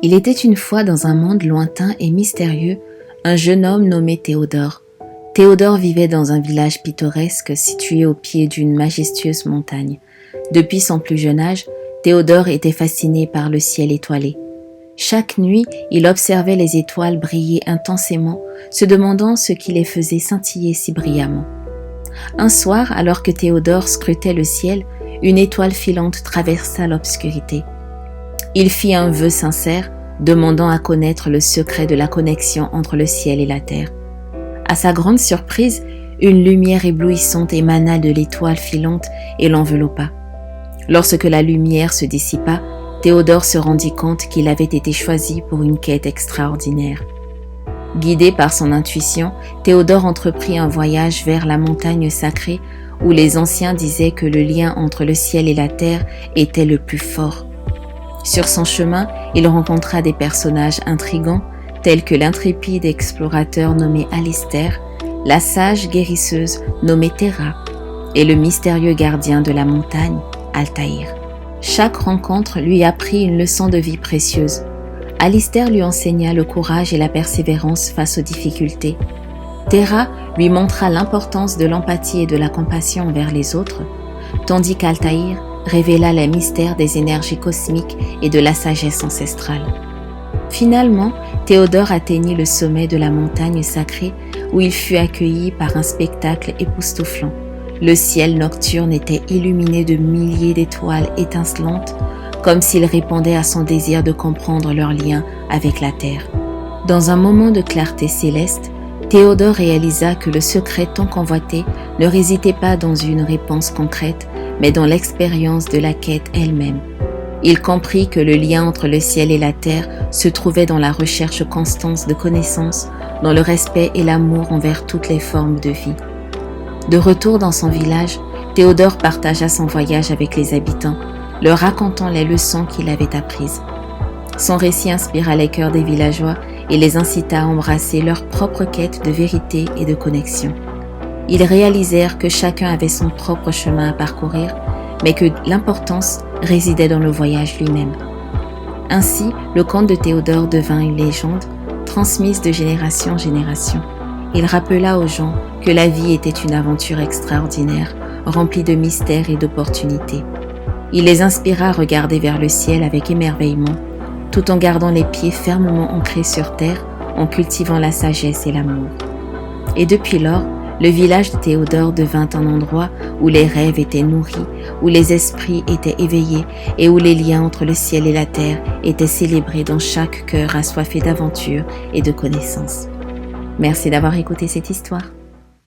Il était une fois dans un monde lointain et mystérieux un jeune homme nommé Théodore. Théodore vivait dans un village pittoresque situé au pied d'une majestueuse montagne. Depuis son plus jeune âge, Théodore était fasciné par le ciel étoilé. Chaque nuit, il observait les étoiles briller intensément, se demandant ce qui les faisait scintiller si brillamment. Un soir, alors que Théodore scrutait le ciel, une étoile filante traversa l'obscurité. Il fit un vœu sincère, demandant à connaître le secret de la connexion entre le ciel et la terre. À sa grande surprise, une lumière éblouissante émana de l'étoile filante et l'enveloppa. Lorsque la lumière se dissipa, Théodore se rendit compte qu'il avait été choisi pour une quête extraordinaire. Guidé par son intuition, Théodore entreprit un voyage vers la montagne sacrée où les anciens disaient que le lien entre le ciel et la terre était le plus fort. Sur son chemin, il rencontra des personnages intrigants tels que l'intrépide explorateur nommé Alistair, la sage guérisseuse nommée Terra et le mystérieux gardien de la montagne, Altaïr. Chaque rencontre lui apprit une leçon de vie précieuse. Alistair lui enseigna le courage et la persévérance face aux difficultés. Terra lui montra l'importance de l'empathie et de la compassion envers les autres, tandis qu'Altaïr révéla les mystères des énergies cosmiques et de la sagesse ancestrale. Finalement, Théodore atteignit le sommet de la montagne sacrée où il fut accueilli par un spectacle époustouflant. Le ciel nocturne était illuminé de milliers d'étoiles étincelantes, comme s'il répondait à son désir de comprendre leur lien avec la terre. Dans un moment de clarté céleste, Théodore réalisa que le secret tant convoité ne résidait pas dans une réponse concrète, mais dans l'expérience de la quête elle-même. Il comprit que le lien entre le ciel et la terre se trouvait dans la recherche constante de connaissances, dans le respect et l'amour envers toutes les formes de vie. De retour dans son village, Théodore partagea son voyage avec les habitants, leur racontant les leçons qu'il avait apprises. Son récit inspira les cœurs des villageois et les incita à embrasser leur propre quête de vérité et de connexion. Ils réalisèrent que chacun avait son propre chemin à parcourir, mais que l'importance résidait dans le voyage lui-même. Ainsi, le conte de Théodore devint une légende, transmise de génération en génération. Il rappela aux gens que la vie était une aventure extraordinaire, remplie de mystères et d'opportunités. Il les inspira à regarder vers le ciel avec émerveillement, tout en gardant les pieds fermement ancrés sur terre, en cultivant la sagesse et l'amour. Et depuis lors, le village de Théodore devint un endroit où les rêves étaient nourris, où les esprits étaient éveillés et où les liens entre le ciel et la terre étaient célébrés dans chaque cœur assoiffé d'aventure et de connaissances. Merci d'avoir écouté cette histoire.